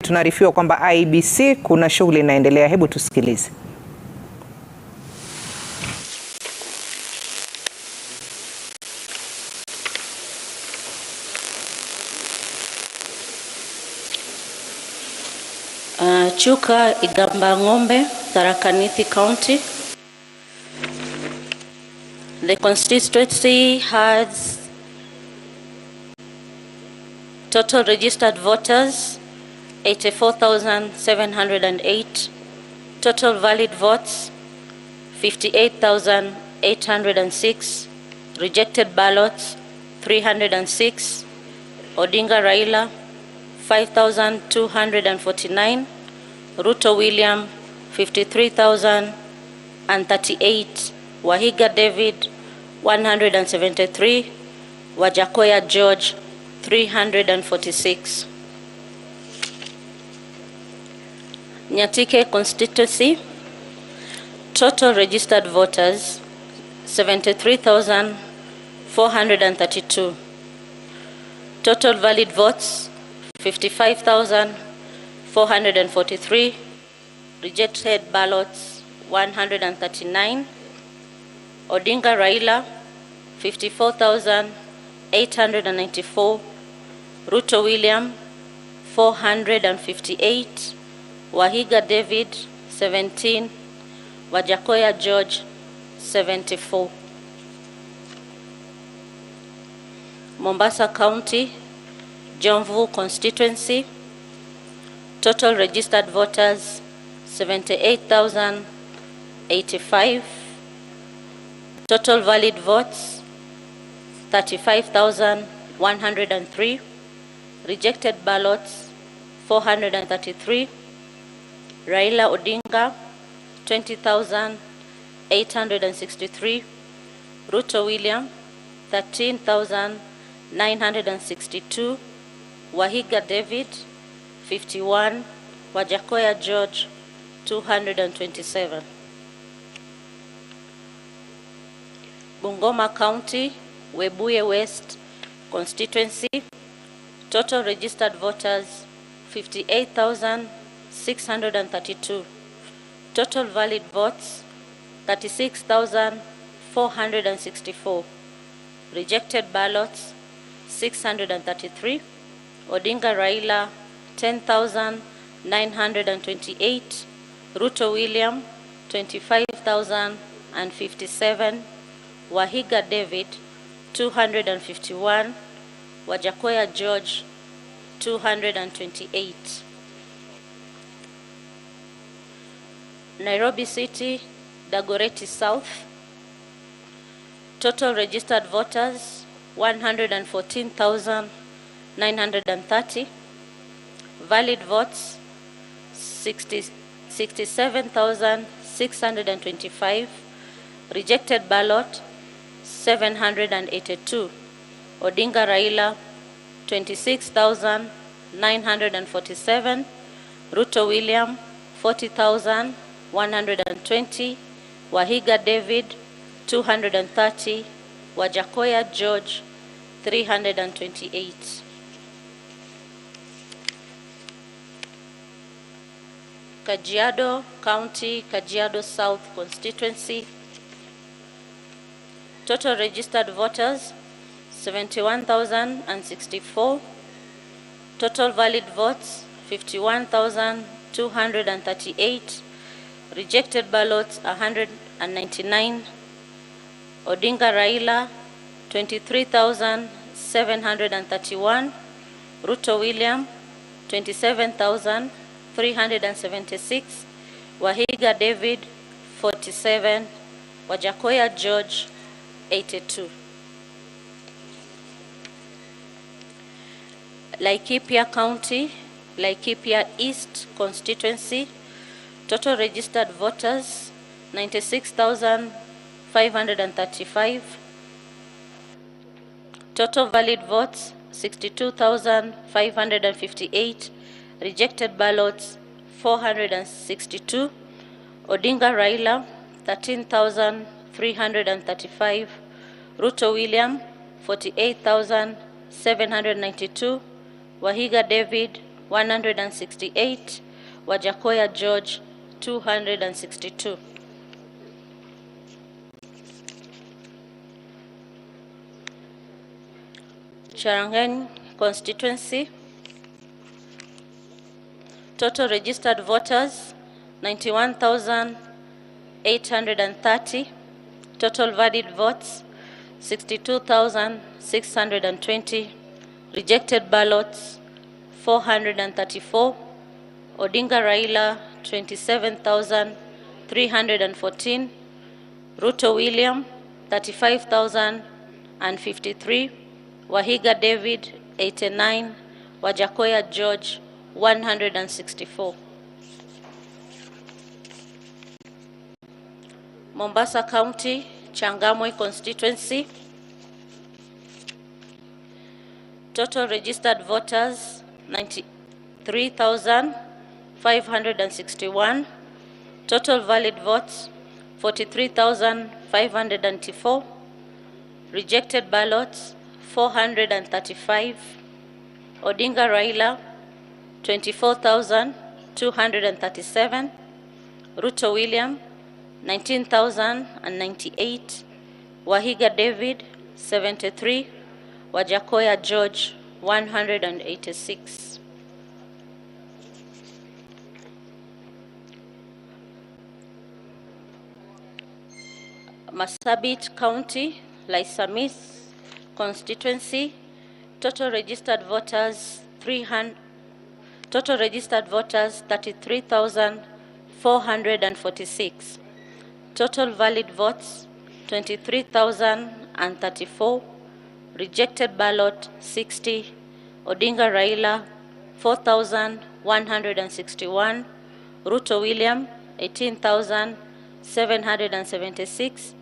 Tunaarifiwa kwamba IEBC kuna shughuli inaendelea. Hebu tusikilize. Chuka Igamba Ng'ombe, Tharaka Nithi County. The constituency has total registered voters 84,708, total valid votes 58,806, rejected ballots 306, Odinga Raila 5,249, Ruto William 53,038, Wahiga David 173, Wajakoya George 346. Nyatike constituency, total registered voters 73,432, total valid votes 55,443, rejected ballots 139, Odinga Raila 54,894, Ruto William 458, Wahiga David 17, Wajakoya George 74. Mombasa County, Jomvu constituency, total registered voters 78,085, total valid votes 35,103, rejected ballots 433, Raila Odinga 20,863, Ruto William 13,962, Wahiga David 51, Wajakoya George 227. Bungoma County, Webuye West constituency, total registered voters 58,632, total valid votes 36,464, rejected ballots 633, Odinga Raila 10,928, Ruto William 25,057, Wahiga David 251, Wajakoya George 228. Nairobi City, Dagoretti South, total registered voters 114,930, valid votes 67,625, rejected ballot 782, Odinga Raila 26,947, Ruto William 40,120, Wahiga David 230, Wajakoya George 328. Kajiado County, Kajiado South constituency, total registered voters 71,064, total valid votes 51,238, rejected ballots 199, Odinga Raila 23,731, Ruto William 27,376, Wahiga David 47, Wajakoya George 82. Laikipia County, Laikipia East constituency, total registered voters 96,535, total valid votes 62,558, rejected ballots 462, Odinga Raila 13,335, Ruto William 48,792, Wahiga David 168, Wajakoya George 262. Cherangany constituency, total registered voters 91,830, total valid votes 62,620, rejected ballots 434, Odinga Raila 27,314, Ruto William 35,053, Wahiga David 89, Wajakoya George 164. Mombasa County, Changamwe constituency, total registered voters 93,561, total valid votes 43,594, rejected ballots 435, Odinga Raila 24,237, Ruto William 19,098, Wahiga David 73, Wajakoya George 186. Marsabit County, Laisamis constituency, total registered voters 33,446, total valid votes 23,034, rejected ballot 60, Odinga Raila 4,161, Ruto William 18,776,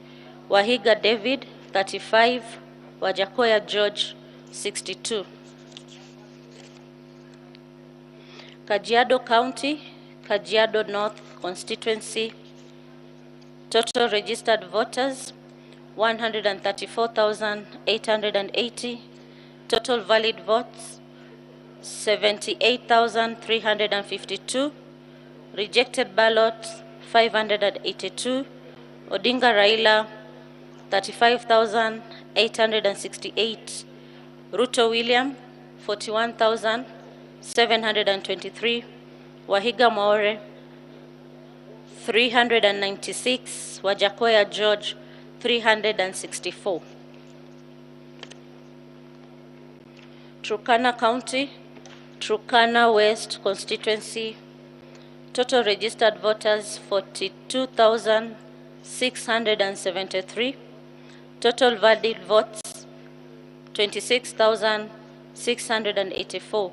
Wahiga David 35, Wajakoya George 62. Kajiado County, Kajiado North constituency, total registered voters 134,880, total valid votes 78,352, rejected ballots 582, Odinga Raila 35,868, Ruto William 41,723, Wahiga Maore 396, Wajakoya George 364. Turkana County, Turkana West constituency, total registered voters 42,673, total valid votes 26,684,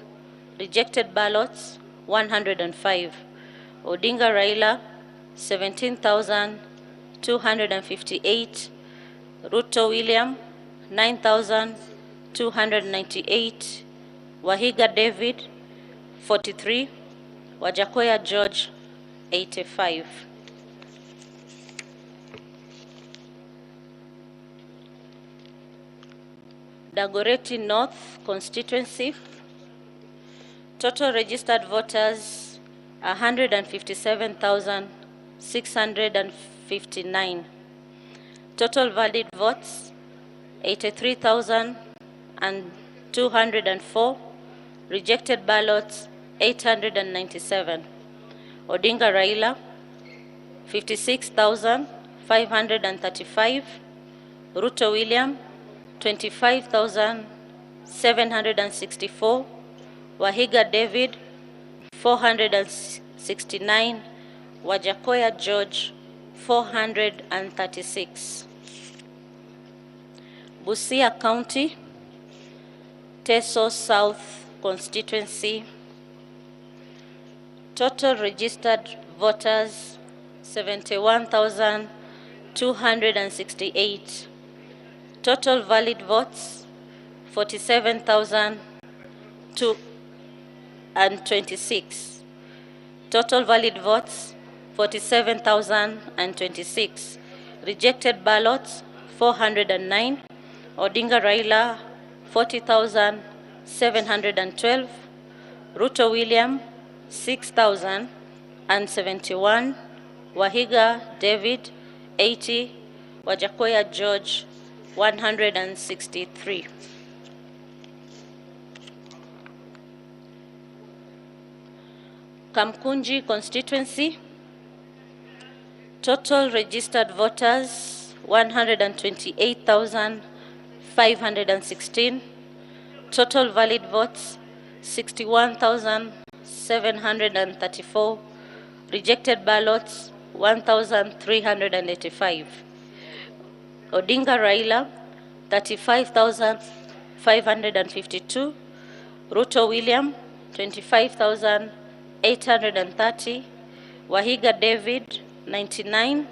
rejected ballots 105, Odinga Raila 17,258, Ruto William 9,298, Wahiga David 43, Wajakoya George 85. Dagoretti North constituency, total registered voters 157,659, total valid votes 83,204, rejected ballots 897, Odinga Raila 56,535, Ruto William 25,764, Wahiga David 469, Wajakoya George 436. Busia County, Teso South constituency, total registered voters 71,268, total valid votes 47,026, total valid votes 47,026, rejected ballots 409, Odinga Raila 40,712, Ruto William, 6,071. Wahiga David, 80. Wajakoya George, 163. Kamkunji constituency, total registered voters 128,516, total valid votes 61,734, rejected ballots 1,385. Odinga Raila 35,552, Ruto William 25,830, Wahiga David 99,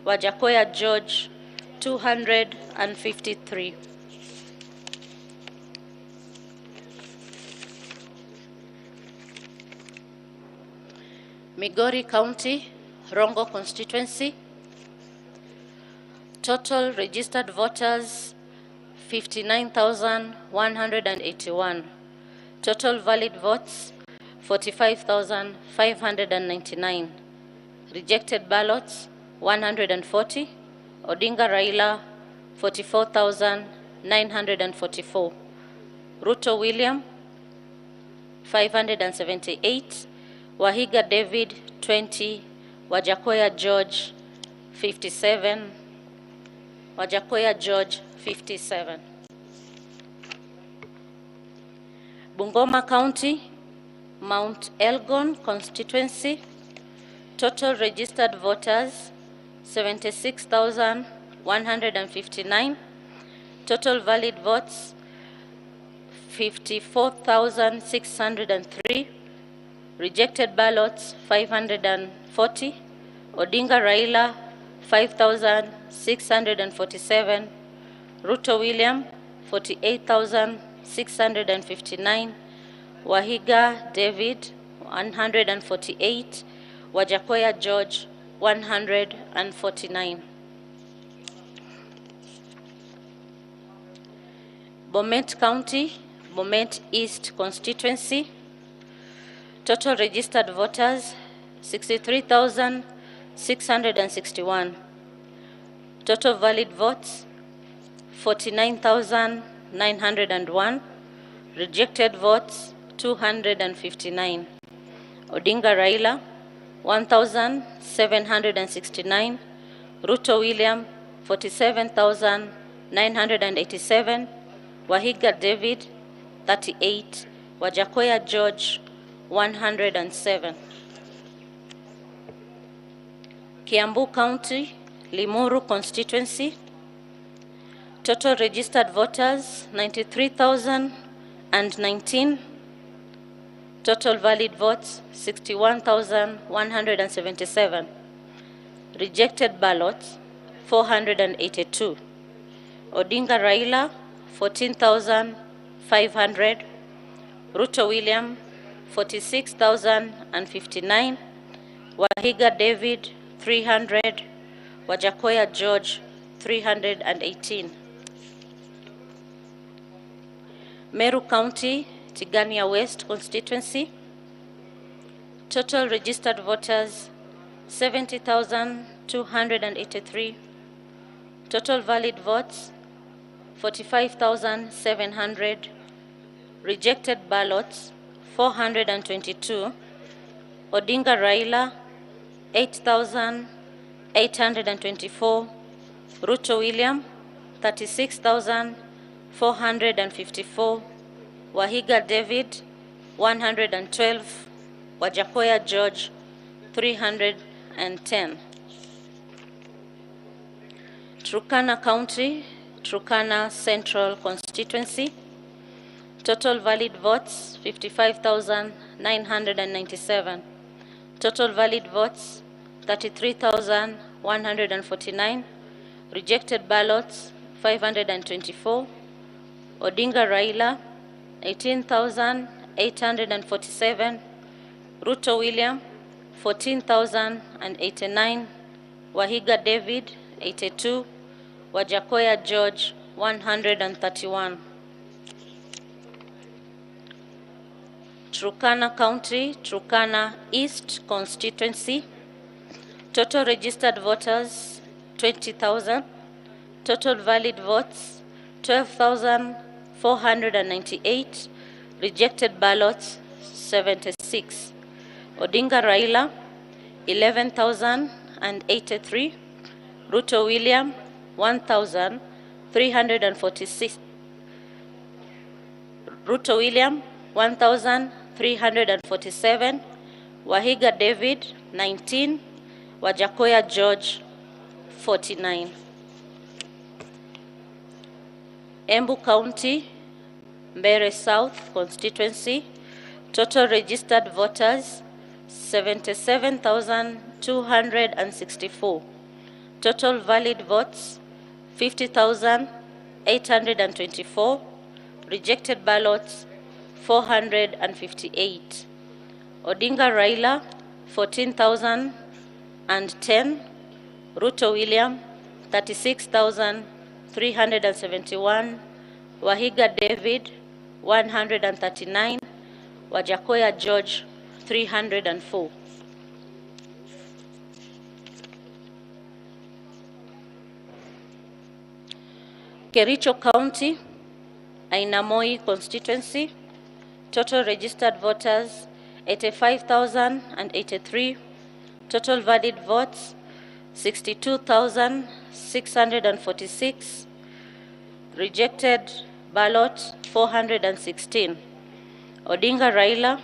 Wajakoya George 253. Migori County, Rongo constituency, total registered voters 59,181, total valid votes 45,599, rejected ballots 140, Odinga Raila 44,944, Ruto William 578, Wahiga David 20, Wajakoya George 57, Wajakoya George 57. Bungoma County, Mount Elgon constituency, total registered voters 76,159, total valid votes 54,603, rejected ballots 540, Odinga Raila 5,647, Ruto William 48,659, Wahiga David 148, Wajakoya George 149. Bomet County, Bomet East constituency, total registered voters 63,661, total valid votes 49,901, rejected votes 259. Odinga Raila 1,769, Ruto William 47,987, Wahiga David 38, Wajakoya George 107. Kiambu County, Limuru constituency, total registered voters 93,019, total valid votes 61,177, rejected ballots 482. Odinga Raila 14,500, Ruto William 46,059, Wahiga David 300, Wajakoya George 318. Meru County, Tigania West constituency, total registered voters 70,283, total valid votes 45,700, rejected ballots 422, Odinga Raila 8,824, Ruto William 36,454, Wahiga David 112, Wajakoya George 310. Turkana County, Turkana Central constituency, total valid votes 55,997, total valid votes 33,149, rejected ballots 524, Odinga Raila 18,847, Ruto William 14,089, Wahiga David 82, Wajakoya George 131. Turkana County, Turkana East Constituency. Total registered voters 20,000. Total valid votes 12,498. Rejected ballots 76. Odinga Raila 11,083. Ruto William 1,346. Ruto William 1,347. Wahiga David 19. Wajakoya George 49. Embu County, Mbeere South Constituency. Total registered voters 77,264. Total valid votes 50,824. Rejected ballots 458. Odinga Raila 14,010. Ruto William 36,371. Wahiga David 139. Wajakoya George 304. Kericho County, Ainamoi Constituency. Total registered voters 85,083. Total valid votes 62,646. Rejected ballot 416. Odinga Raila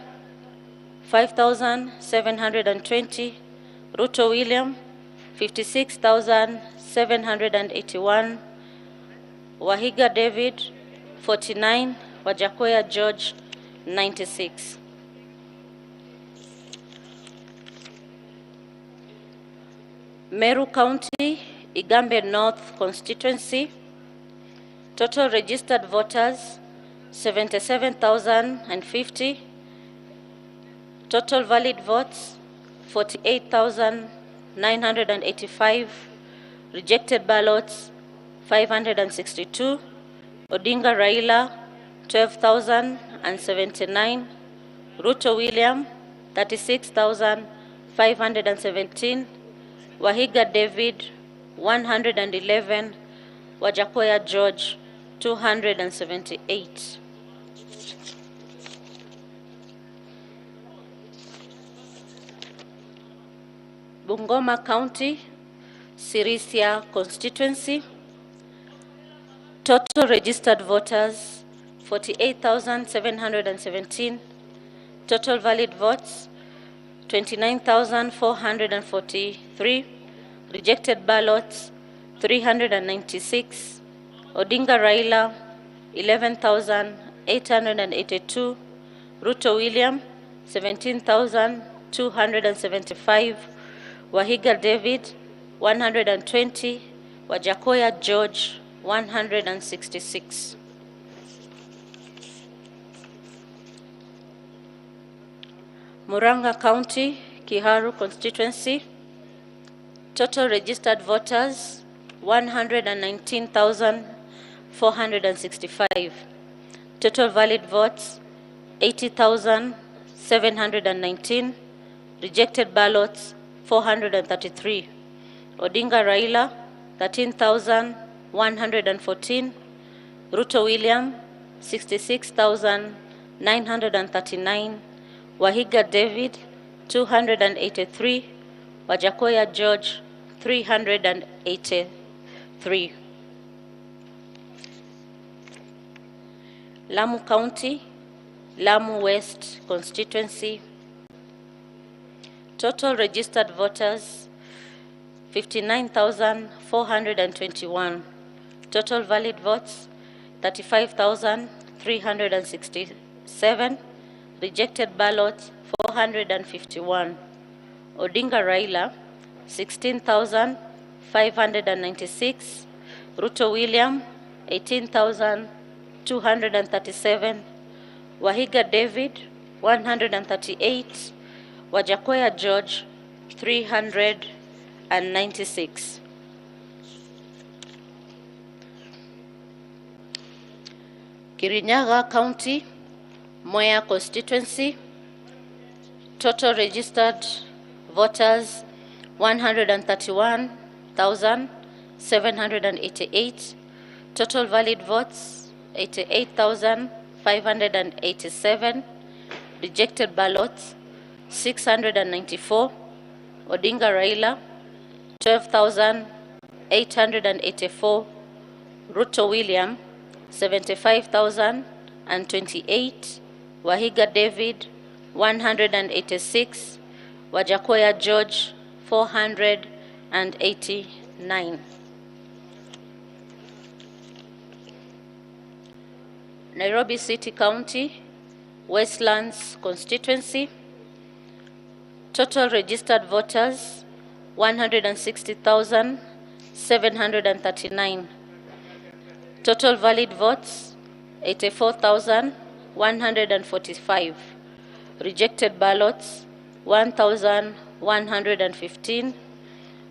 5,720. Ruto William 56,781. Wahiga David 49. Wajakoya George 96. Meru County, Igambe North Constituency. Total registered voters 77,050. Total valid votes 48,985. Rejected ballots 562. Odinga Raila 12,079. Ruto William 36,517. Wahiga David 111. Wajakoya George 278. Bungoma County, Sirisia Constituency. Total registered voters 48,717. Total valid votes 29,443. Rejected ballots 396. Odinga Raila 11,882. Ruto William 17,275. Wahiga David 120. Wajakoya George 166. Muranga County, Kiharu Constituency. Total registered voters 119,465. Total valid votes 80,719. Rejected ballots 433. Odinga Raila 13,114. Ruto William 66,939. Wahiga David 283. Wajakoya George 383. Lamu County, Lamu West Constituency. Total registered voters 59,421. Total valid votes 35,367. Rejected ballots 451. Odinga Raila 16,596. Ruto William 18,237. Wahiga David 138. Wajakoya George 396. Kirinyaga County, Moya Constituency. Total registered voters 131,788. Total valid votes 88,587. Rejected ballots 694. Odinga Raila 12,884. Ruto William 75,028. Wahiga David 186. Wajakoya George 489. Nairobi City County, Westlands Constituency. Total registered voters 160,739. Total valid votes 84,145. Rejected ballots 1,115.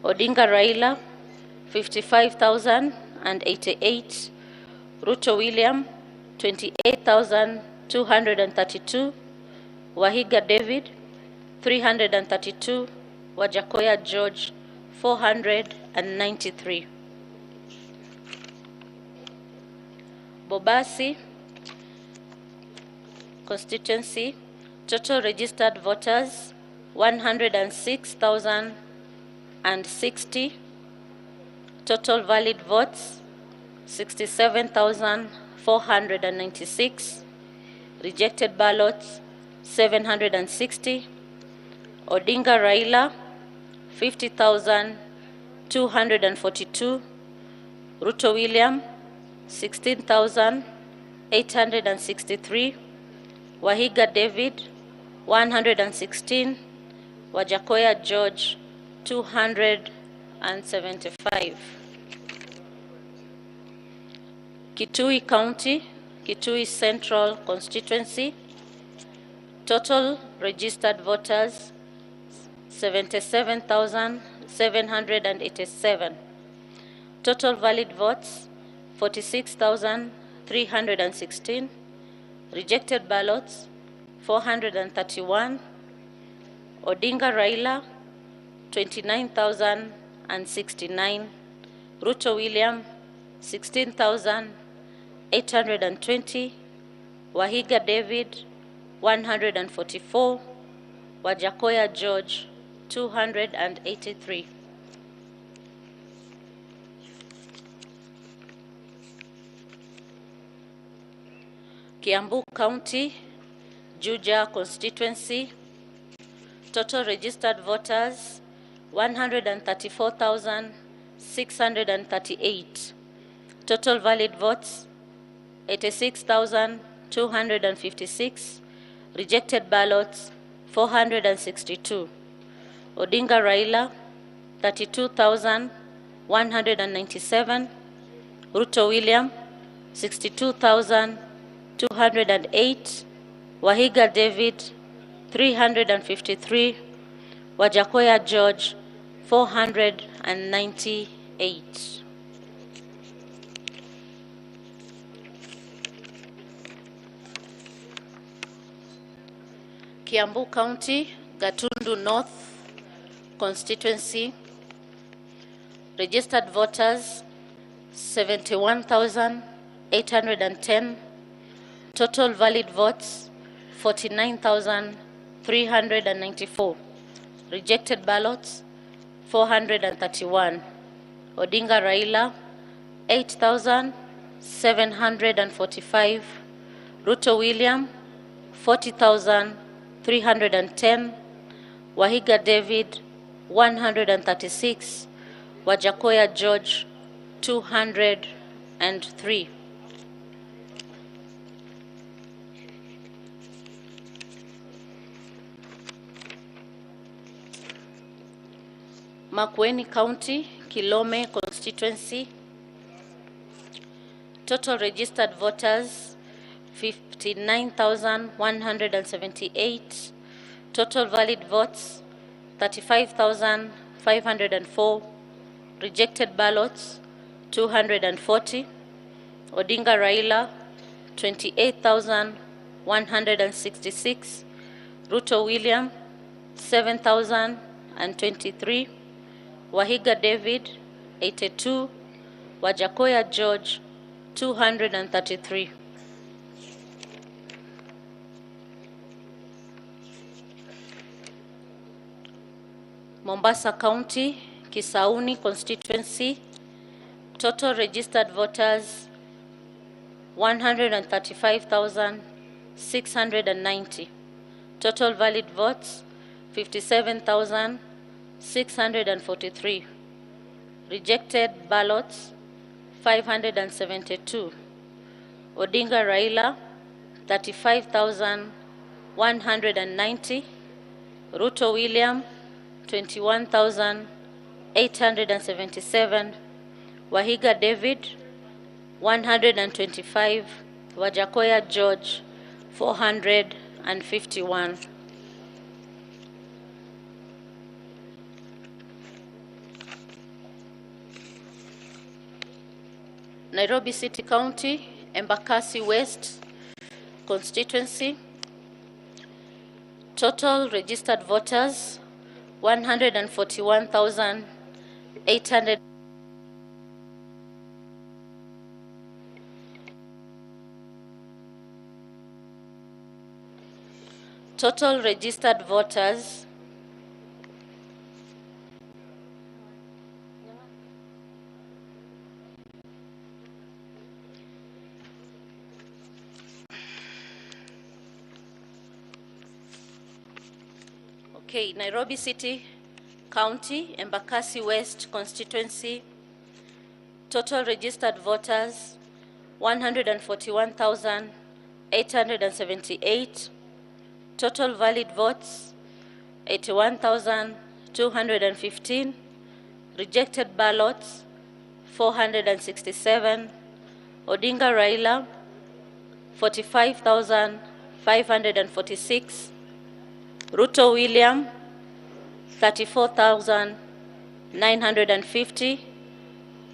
Odinga Raila 55,088. Ruto William 28,232. Wahiga David 332. Wajakoya George 493. Bobasi constituency, total registered voters 106,060. Total valid votes 67,496. Rejected ballots 760. Odinga Raila 50,242. Ruto William 16,863. Wahiga David 116. Wajakoya George 275. Kitui County, Kitui Central Constituency. Total registered voters 77,787. Total valid votes 46,316. Rejected ballots 431. Odinga Raila 29,069. Ruto William 16,820. Wahiga David 144. Wajakoya George 283. Kiambu County, Juja Constituency. Total registered voters 134,638. Total valid votes 86,256. Rejected ballots 462. Odinga Raila 32,197. Ruto William 62,208. Wahiga David 353. Wajakoya George 498. Kiambu County, Gatundu North Constituency. Registered voters 71,810. Total valid votes 49,394. Rejected ballots 431. Odinga Raila 8,745. Ruto William 40,310. Wahiga David 136. Wajakoya George 203. Makueni County, Kilome Constituency. Total registered voters 59,178. Total valid votes 35,504. Rejected ballots 240. Odinga Raila 28,166. Ruto William 7,023. Wahiga David, 82. Wajakoya George, 233. Mombasa County, Kisauni constituency, total registered voters 135,690. Total valid votes 57,643. Rejected ballots 572. Odinga Raila 35,190. Ruto William 21,877. Wahiga David 125. Wajakoya George 451. Nairobi City County, Embakasi West constituency, total registered voters 141,800. Total registered voters Nairobi City County, Embakasi West constituency, total registered voters 141,878. Total valid votes 81,215. Rejected ballots 467. Odinga Raila 45,546. Ruto William 34,950.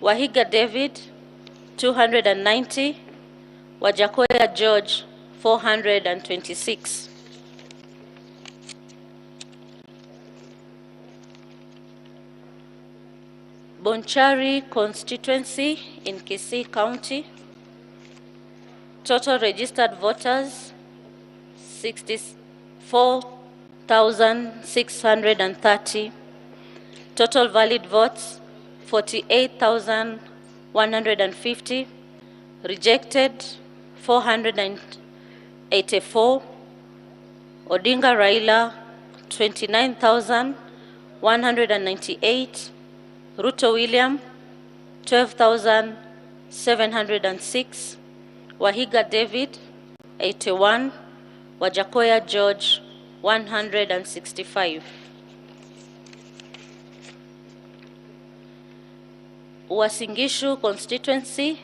Wahiga David 290. Wajakoya George 426. Bonchari constituency in Kisii County, total registered voters 64,630. Total valid votes 48,150. Rejected 484. Odinga Raila 29,198. Ruto William 12,706. Wahiga David 81. Wajakoya George 165. Wasingishu constituency,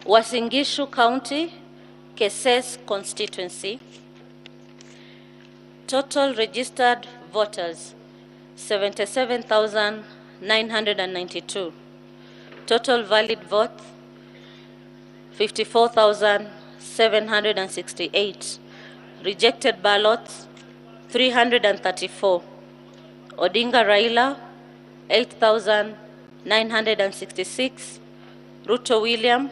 Wasingishu County, Keses constituency, total registered voters 77,992. Total valid votes 54,768. Rejected ballots 334. Odinga Raila 8,966. Ruto William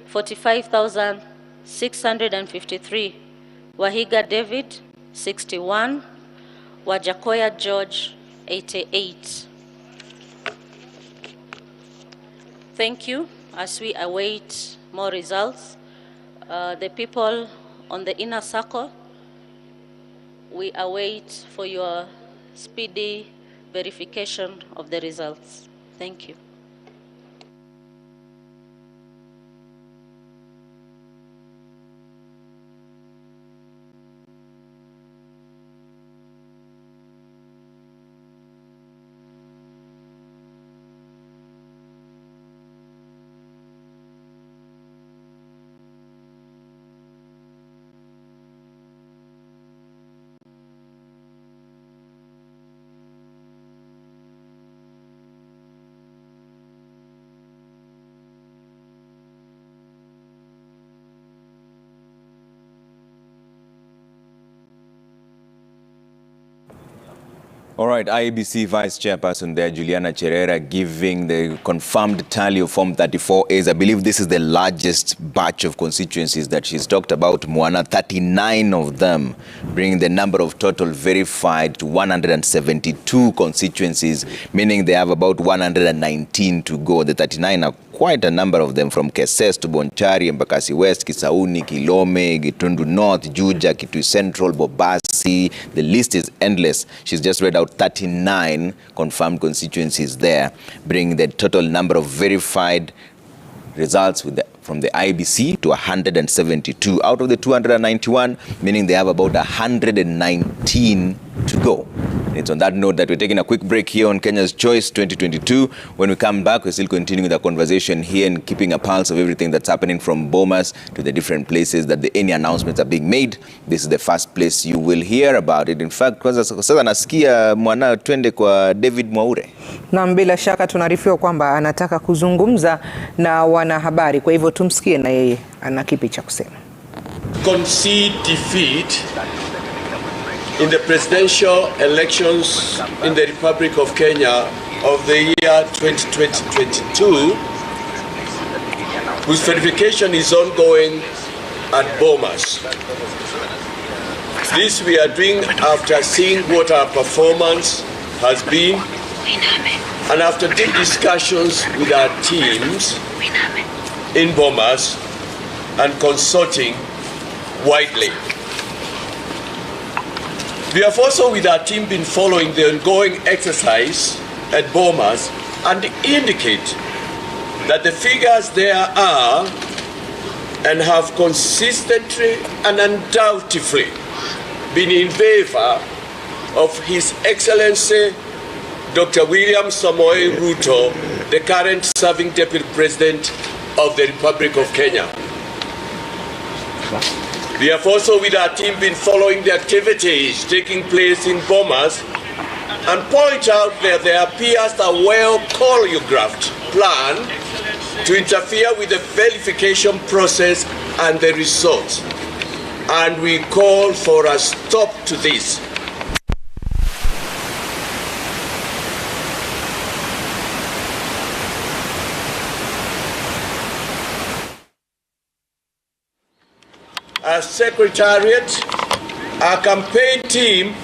45,653. Wahiga David 61. Wajakoya George 88. Thank you. As we await more results, the people on the inner circle, we await for your speedy verification of the results. Thank you. All right, IEBC Vice Chairperson there, Juliana Cherera, giving the confirmed tally of Form 34As. I believe this is the largest batch of constituencies that she's talked about. Mwana, 39 of them, bringing the number of total verified to 172 constituencies, meaning they have about 119 to go. The 39 are quite a number of them, from Keses to Bonchari, Embakasi West, Kisauni, Kilome, Gitundu North, Juja, Kitui Central, Bobasi. The list is endless. She's just read out 39 confirmed constituencies there, bringing the total number of verified results from the IEBC to 172 out of the 291, meaning they have about 119 to go. It's on that note that we're taking a quick break here on Kenya's Choice 2022. When we come back, we're still continuing the conversation here and keeping a pulse of everything that's happening from Bomas to the different places that any announcements are being made. This is the first place you will hear about it. In fact, sasa nasikia mwana twende kwa David Mwaure. Na bila shaka tunaarifiwa kwamba anataka kuzungumza na wanahabari. Kwa hivyo tumsikie na yeye ana kipi cha kusema. Concede defeat in the presidential elections in the Republic of Kenya of the year 2022, whose verification is ongoing at Bomas. This we are doing after seeing what our performance has been and after deep discussions with our teams in Bomas and consulting widely. We have also with our team been following the ongoing exercise at Bomas and indicate that the figures there are and have consistently and undoubtedly been in favor of His Excellency Dr. William Samoei Ruto, the current serving Deputy President of the Republic of Kenya. We have also with our team been following the activities taking place in Bomas and point out that there appears a well choreographed plan to interfere with the verification process and the results. And we call for a stop to this. Our secretariat, our campaign team,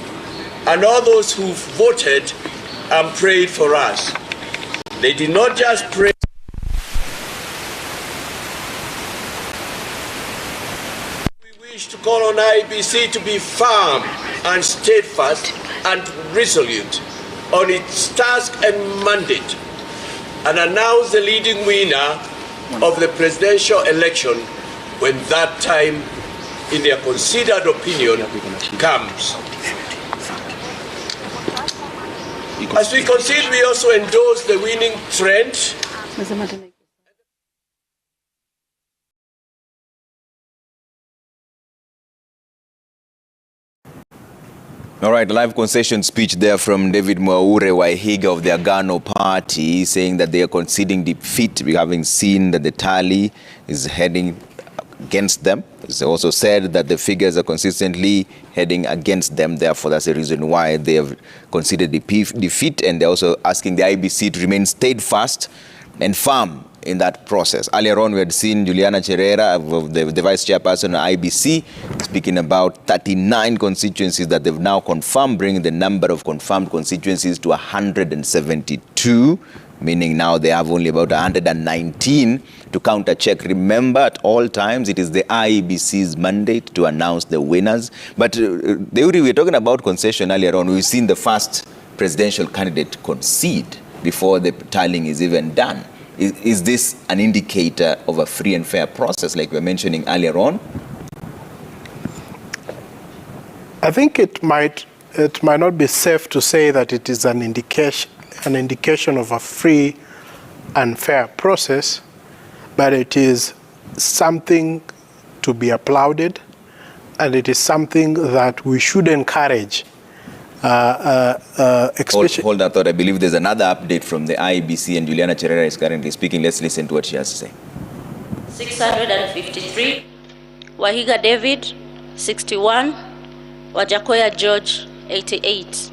and all those who voted and prayed for us. They did not just pray. We wish to call on IEBC to be firm and steadfast and resolute on its task and mandate and announce the leading winner of the presidential election when that time, in their considered opinion, comes. As we concede, we also endorse the winning trend. All right, a live concession speech there from David Mwaure Wahiga of the Agano Party, saying that they are conceding defeat, having seen that the tally is heading against them. It's also said that the figures are consistently heading against them. Therefore, that's the reason why they have conceded defeat, and they're also asking the IEBC to remain steadfast and firm in that process. Earlier on, we had seen Juliana Cherera, the vice chairperson of IEBC, speaking about 39 constituencies that they've now confirmed, bringing the number of confirmed constituencies to 172, meaning now they have only about 119 to counter check. Remember, at all times, it is the IEBC's mandate to announce the winners. But we were talking about concession earlier on. We've seen the first presidential candidate concede before the tallying is even done. Is this an indicator of a free and fair process, like we were mentioning earlier on? I think it might not be safe to say that it is an indication of a free and fair process, but it is something to be applauded, and it is something that we should encourage. Hold that thought. I believe there's another update from the IEBC, and Juliana Cherera is currently speaking. Let's listen to what she has to say. 653, Wahiga David, 61, Wajakoya George, 88.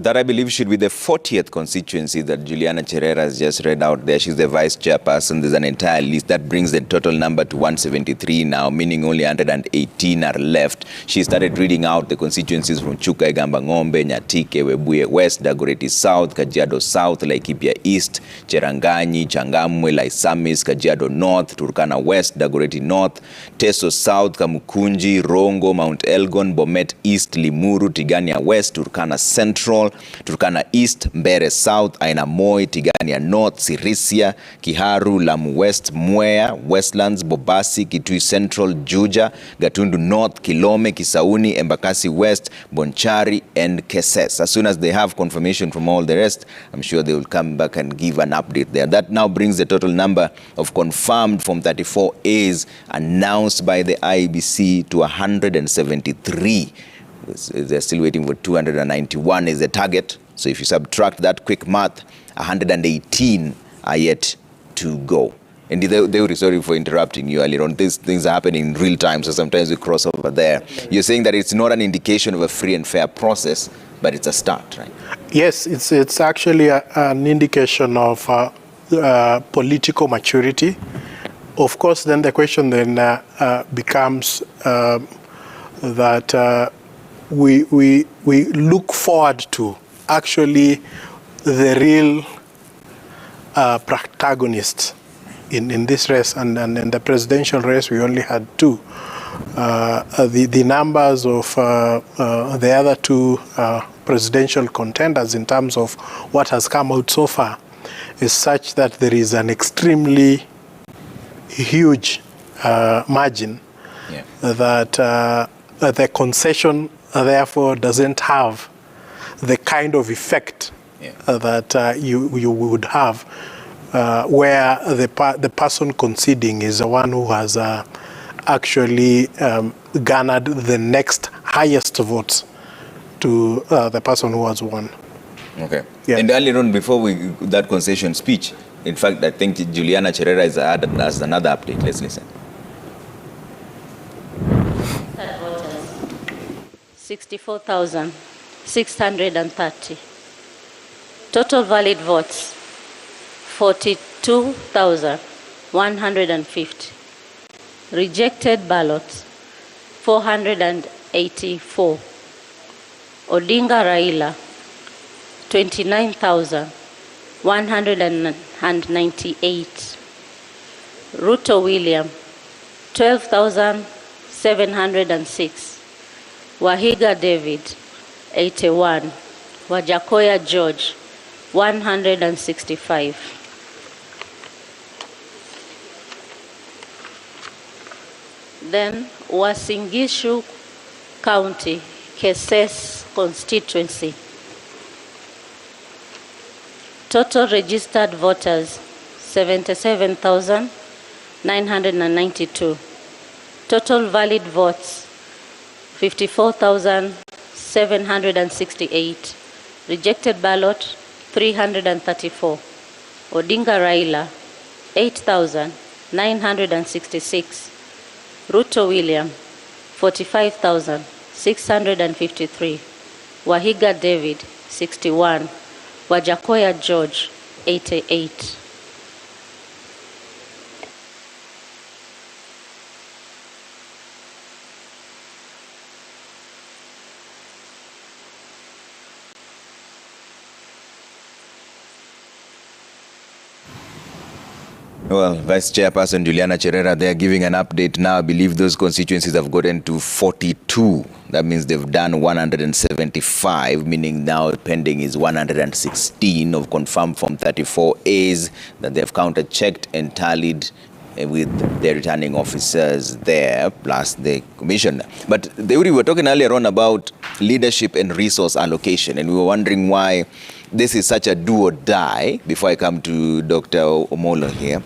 That I believe should be the 40th constituency that Juliana Cherera has just read out there. She's the vice chairperson. There's an entire list that brings the total number to 173 now, meaning only 118 are left. She started reading out the constituencies from Chuka, Igamba Ng'ombe, Nyatike, Webuye West, Dagoretti South, Kajiado South, Laikipia East, Cheranganyi, Changamwe, Laisamis, Kajiado North, Turkana West, Dagoretti North, Teso South, Kamukunji, Rongo, Mount Elgon, Bomet East, Limuru, Tigania West, Turkana Central, Turkana East, Mbere South, Aina Moi, Tigania North, Sirisia, Kiharu, Lamu West, Mwea, Westlands, Bobasi, Kitui Central, Juja, Gatundu North, Kilome, Kisauni, Embakasi West, Bonchari, and Keses. As soon as they have confirmation from all the rest, I'm sure they will come back and give an update there. That now brings the total number of confirmed from 34 A's announced by the IEBC to 173. They're still waiting for 291 is the target. So if you subtract that quick math, 118 are yet to go. And they were sorry for interrupting you earlier on. These things are happening in real time, so sometimes we cross over there. You're saying that it's not an indication of a free and fair process, but it's a start, right? Yes, it's actually an indication of political maturity. Of course, then the question then becomes that we look forward to actually the real protagonists in this race, and in the presidential race we only had two. The numbers of the other two presidential contenders in terms of what has come out so far is such that there is an extremely huge margin that the concession therefore doesn't have the kind of effect that you would have where the person conceding is the one who has actually garnered the next highest votes to the person who has won. Okay. Yeah. And earlier on, before that concession speech, in fact, I think Juliana Cherera is added as another update. Let's listen. 64,630. Total valid votes, 42,150. Rejected ballots, 484. Odinga Raila, 29,198. Ruto William, 12,706. Wahiga David, 81. Wajakoya George, 165. Then Uasin Gishu County, Keses constituency. Total registered voters, 77,992. Total valid votes, 54,768. Rejected ballot, 334. Odinga Raila, 8,966. Ruto William, 45,653. Wahiga David, 61. Wajakoya George, 88. Well, Vice Chairperson Juliana Cherera, they are giving an update now. I believe those constituencies have gotten to 42. That means they've done 175, meaning now pending is 116 of confirmed from 34 A's that they've counter-checked and tallied with the returning officers there, plus the commissioner. But we were talking earlier on about leadership and resource allocation, and we were wondering why this is such a do or die. Before I come to Dr. Omolo here,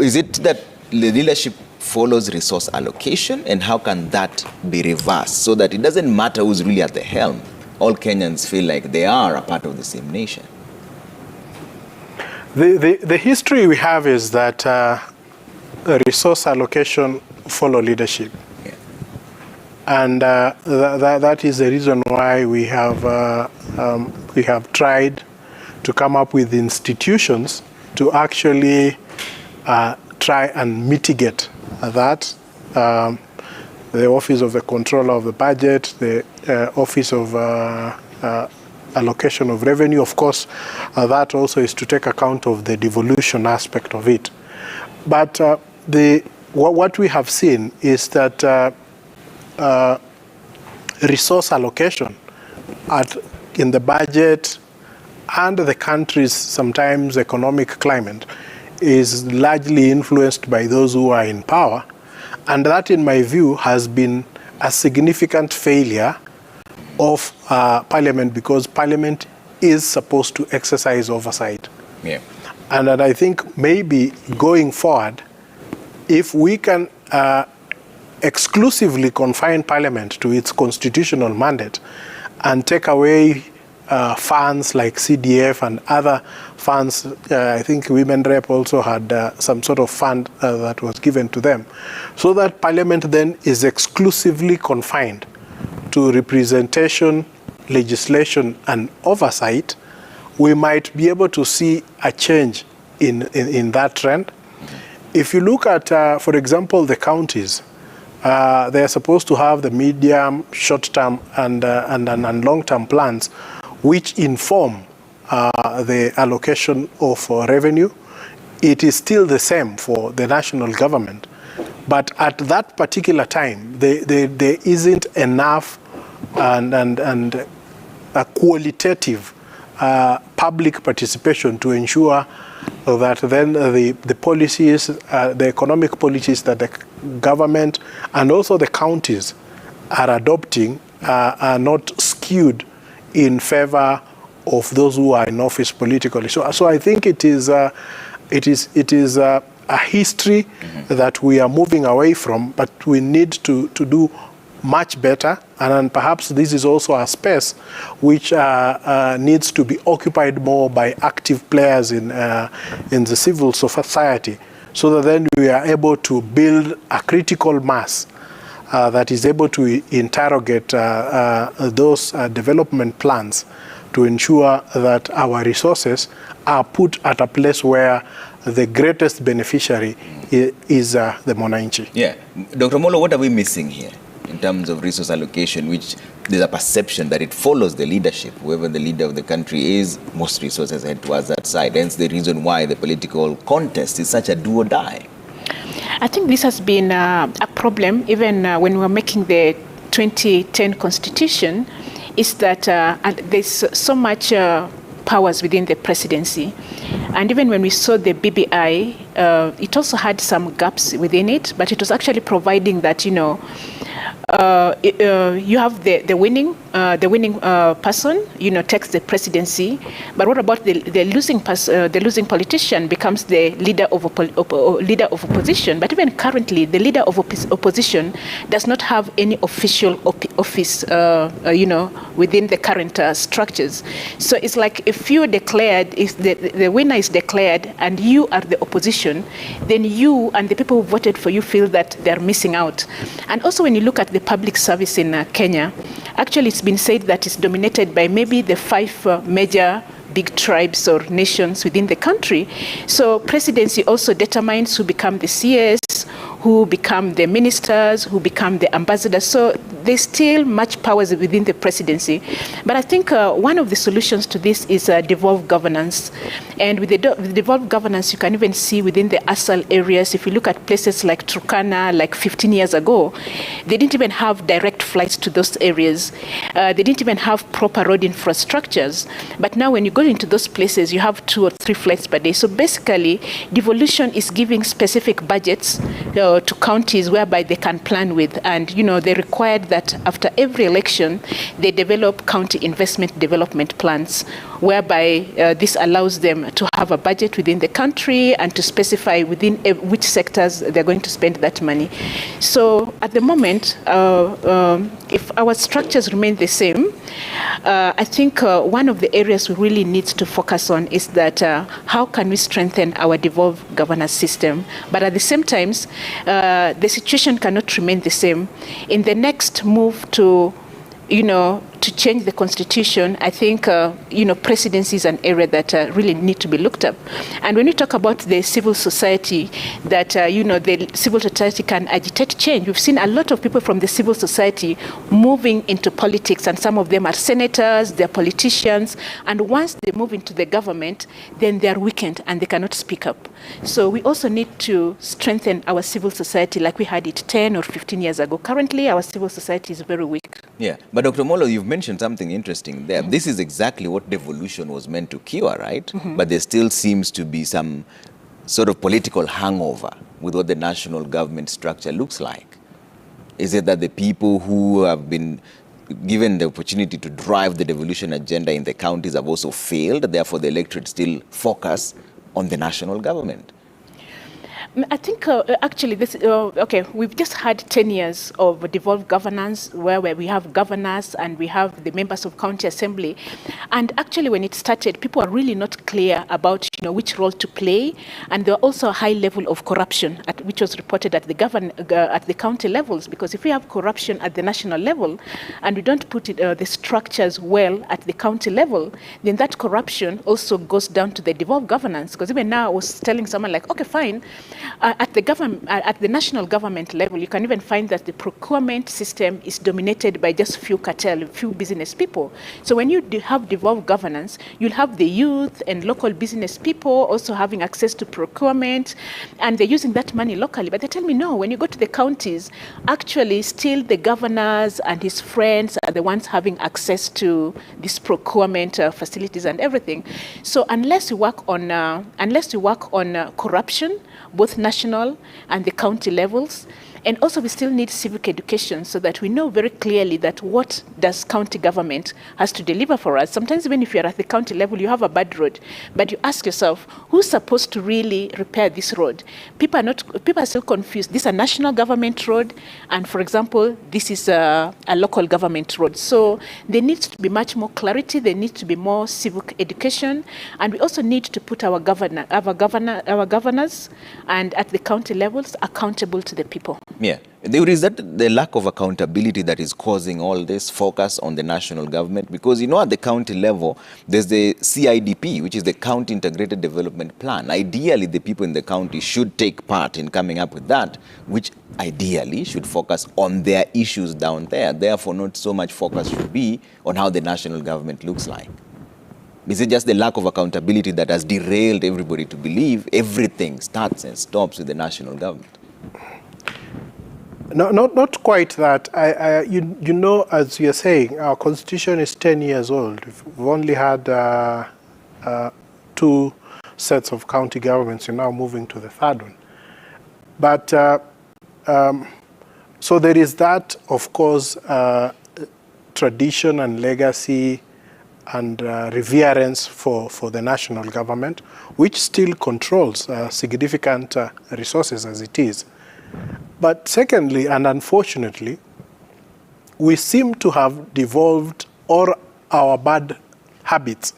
is it that the leadership follows resource allocation, and how can that be reversed so that it doesn't matter who's really at the helm? All Kenyans feel like they are a part of the same nation. The history we have is that resource allocation follow leadership. Yeah. And that is the reason why we have we have tried to come up with institutions to actually try and mitigate that. The Office of the Controller of the Budget, the Office of Allocation of Revenue, of course, that also is to take account of the devolution aspect of it. But what we have seen is that resource allocation in the budget and the country's sometimes economic climate is largely influenced by those who are in power. And that, in my view, has been a significant failure of Parliament, because Parliament is supposed to exercise oversight. Yeah. And I think maybe going forward, if we can exclusively confine Parliament to its constitutional mandate and take away funds like CDF and other funds, I think Women Rep also had some sort of fund that was given to them, so that Parliament then is exclusively confined to representation, legislation, and oversight, we might be able to see a change in that trend. If you look at, for example, the counties, they are supposed to have the medium, short-term, and long-term plans, which inform the allocation of revenue. It is still the same for the national government. But at that particular time, there isn't enough and a qualitative public participation to ensure that then the policies, the economic policies that the government and also the counties are adopting are not skewed in favor of those who are in office politically. So I think it is a history that we are moving away from, but we need to do much better. And then perhaps this is also a space which needs to be occupied more by active players in the civil society, so that then we are able to build a critical mass that is able to interrogate those development plans to ensure that our resources are put at a place where the greatest beneficiary is the mwananchi. Yeah. Dr. Molo, what are we missing here in terms of resource allocation, which there's a perception that it follows the leadership? Whoever the leader of the country is, most resources head towards that side. Hence the reason why the political contest is such a do or die. I think this has been a problem even when we were making the 2010 constitution, is that there's so much powers within the presidency. And even when we saw the BBI, it also had some gaps within it, but it was actually providing that, you know, you have the winning person, you know, takes the presidency. But what about the losing politician becomes the leader of opposition? But even currently, the leader of opposition does not have any official office, you know, within the current structures. So it's like if you declared, if the winner is declared and you are the opposition, then you and the people who voted for you feel that they're missing out. And also when you look at the public service in Kenya, actually it's been said that it's dominated by maybe the 5 major big tribes or nations within the country. So presidency also determines who become the CS, who become the ministers, who become the ambassadors. So there's still much powers within the presidency. But I think one of the solutions to this is devolved governance. And with the devolved governance, you can even see within the ASAL areas, if you look at places like Turkana, like 15 years ago, they didn't even have direct flights to those areas. They didn't even have proper road infrastructures. But now when you go into those places, you have 2 or 3 flights per day. So basically, devolution is giving specific budgets to counties whereby they can plan with. And, you know, they required that after every election, they develop county investment development plans, whereby this allows them to have a budget within the country and to specify within which sectors they're going to spend that money. So at the moment, if our structures remain the same, I think one of the areas we really need to focus on is that how can we strengthen our devolved governance system? But at the same time, the situation cannot remain the same. In the next move to, you know, to change the constitution, I think, presidency is an area that really need to be looked up. And when you talk about the civil society, that, the civil society can agitate change, we've seen a lot of people from the civil society moving into politics, and some of them are senators, they're politicians, and once they move into the government, then they are weakened and they cannot speak up. So we also need to strengthen our civil society like we had it 10 or 15 years ago. Currently, our civil society is very weak. Yeah, but Dr. Molo, you've mentioned something interesting there. This is exactly what devolution was meant to cure, right? But there still seems to be some sort of political hangover with what the national government structure looks like. Is it that the people who have been given the opportunity to drive the devolution agenda in the counties have also failed, therefore the electorate still focus on the national government? I think actually this, we've just had 10 years of devolved governance where we have governors and we have the members of county assembly. And actually when it started, people are really not clear about which role to play. And there are also a high level of corruption which was reported at the county levels. Because if we have corruption at the national level and we don't put the structures well at the county level, then that corruption also goes down to the devolved governance. Because even now I was telling someone like, okay, fine. At the national government level, you can even find that the procurement system is dominated by just few business people. So when you have devolved governance, you'll have the youth and local business people also having access to procurement, and they're using that money locally. But they tell me, no, when you go to the counties, actually still the governors and his friends are the ones having access to this procurement facilities and everything. So unless you work on corruption, both national and the county levels. And also we still need civic education so that we know very clearly that what does county government has to deliver for us. Sometimes even if you're at the county level, you have a bad road, but you ask yourself, who's supposed to really repair this road? People are still confused. This is a national government road, and for example, this is a local government road. So there needs to be much more clarity, there needs to be more civic education, and we also need to put our governors and at the county levels accountable to the people. Yeah, is that the lack of accountability that is causing all this focus on the national government? Because at the county level, there's the CIDP, which is the County Integrated Development Plan. Ideally, the people in the county should take part in coming up with that, which ideally should focus on their issues down there. Therefore, not so much focus should be on how the national government looks like. Is it just the lack of accountability that has derailed everybody to believe everything starts and stops with the national government? No, not quite that. As you're saying, our constitution is 10 years old. We've only had 2 sets of county governments. You're now moving to the third one. But so there is that, of course, tradition and legacy and reverence for the national government, which still controls significant resources as it is. But secondly, and unfortunately, we seem to have devolved all our bad habits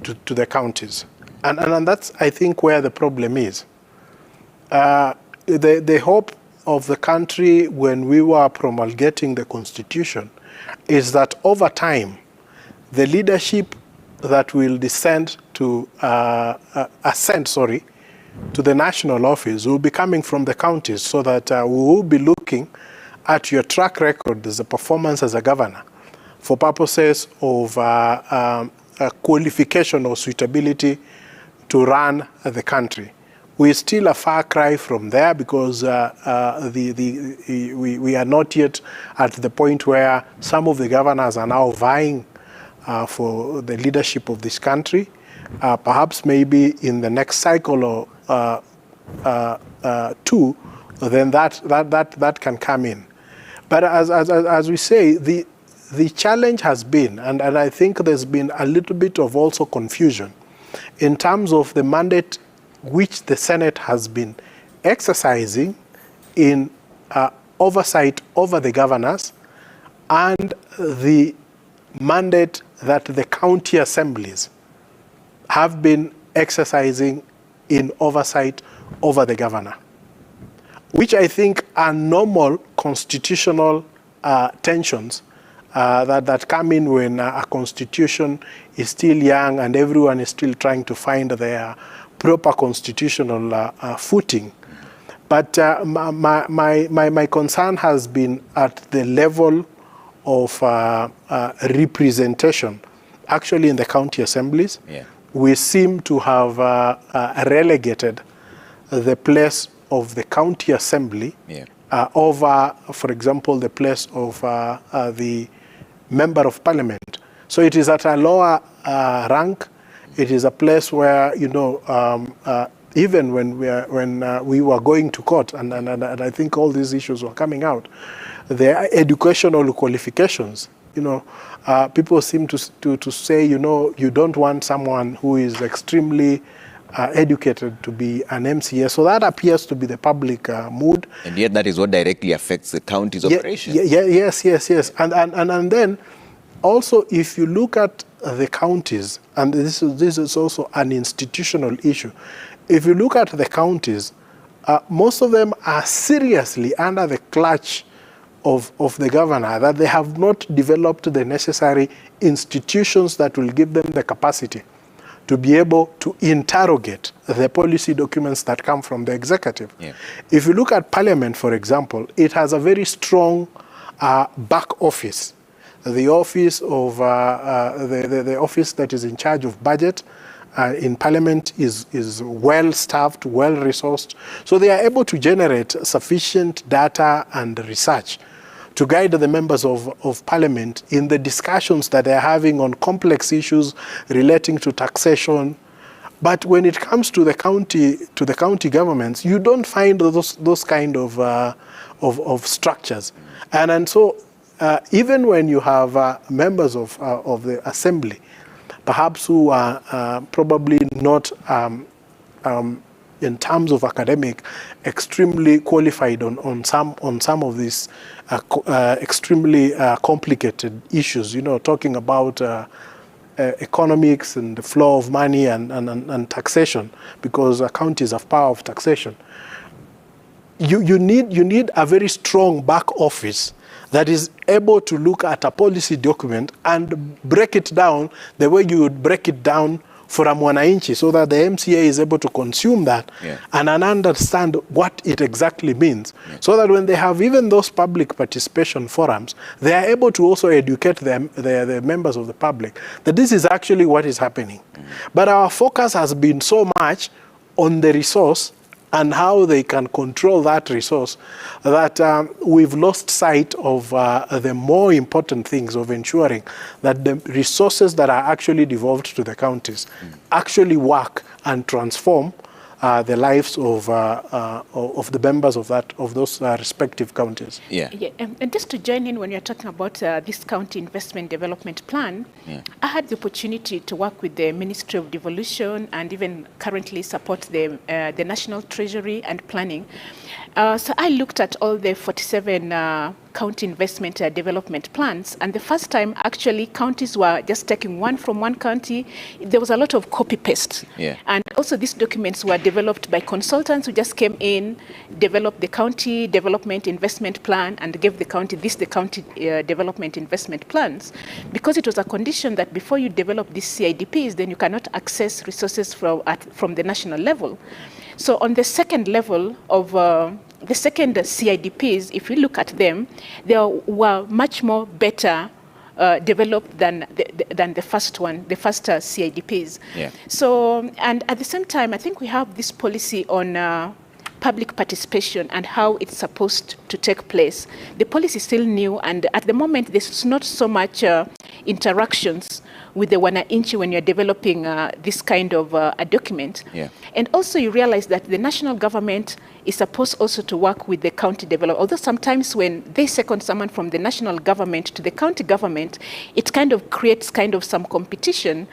to the counties. And that's, I think, where the problem is. The hope of the country when we were promulgating the Constitution is that over time, the leadership that will ascend to the national office will be coming from the counties, so that we will be looking at your track record as a performance as a governor for purposes of qualification or suitability to run the country. We're still a far cry from there because we are not yet at the point where some of the governors are now vying for the leadership of this country. Perhaps maybe in the next cycle or 2, then that can come in. But as we say, the challenge has been, and I think there's been a little bit of also confusion in terms of the mandate which the Senate has been exercising in oversight over the governors and the mandate that the county assemblies have been exercising in oversight over the governor, which I think are normal constitutional tensions that come in when a constitution is still young and everyone is still trying to find their proper constitutional footing. But my concern has been at the level of representation, actually in the county assemblies. Yeah. We seem to have relegated the place of the county assembly over, for example, the place of the member of parliament. So it is at a lower rank. It is a place where, you know, even when we were going to court, and I think all these issues were coming out, the educational qualifications, you know, people seem to say, you know, you don't want someone who is extremely educated to be an MCA. So that appears to be the public mood. And yet that is what directly affects the county's operation. Yes. And then also, if you look at the counties, and this is also an institutional issue, if you look at the counties, most of them are seriously under the clutch of the governor, that they have not developed the necessary institutions that will give them the capacity to be able to interrogate the policy documents that come from the executive. Yeah. If you look at Parliament, for example, it has a very strong back office. The office of the office that is in charge of budget in Parliament is well staffed, well resourced, so they are able to generate sufficient data and research to guide the members of Parliament in the discussions that they're having on complex issues relating to taxation. But when it comes to the county governments, you don't find those kind of structures, and so even when you have members of the assembly, perhaps who are probably not in terms of academic extremely qualified on some of these extremely complicated issues, you know, talking about economics and the flow of money and taxation, because counties have power of taxation. You need a very strong back office that is able to look at a policy document and break it down the way you would break it down for a mwananchi, so that the MCA is able to consume that and understand what it exactly means, so that when they have even those public participation forums, they are able to also educate the members of the public that this is actually what is happening. But our focus has been so much on the resource and how they can control that resource, that we've lost sight of the more important things of ensuring that the resources that are actually devolved to the counties actually work and transform the lives of the members of those respective counties. And just to join in, when you're talking about this county investment development plan, I had the opportunity to work with the Ministry of Devolution and even currently support the National Treasury and Planning. So I looked at all the 47 county investment development plans, and the first time actually counties were just taking one from one county. There was a lot of copy-paste. And also these documents were developed by consultants who just came in, developed the county development investment plan and gave the county development investment plans, because it was a condition that before you develop these CIDPs, then you cannot access resources from the national level. So on the second level of the second CIDPs, if we look at them, they were much more better developed than the first one, the first CIDPs. So, and at the same time, I think we have this policy on public participation and how it's supposed to take place. The policy is still new, and at the moment, there's not so much interactions with the wananchi when you're developing this kind of a document. And also you realize that the national government is supposed also to work with the county developer. Although sometimes when they second someone from the national government to the county government, it kind of creates kind of some competition.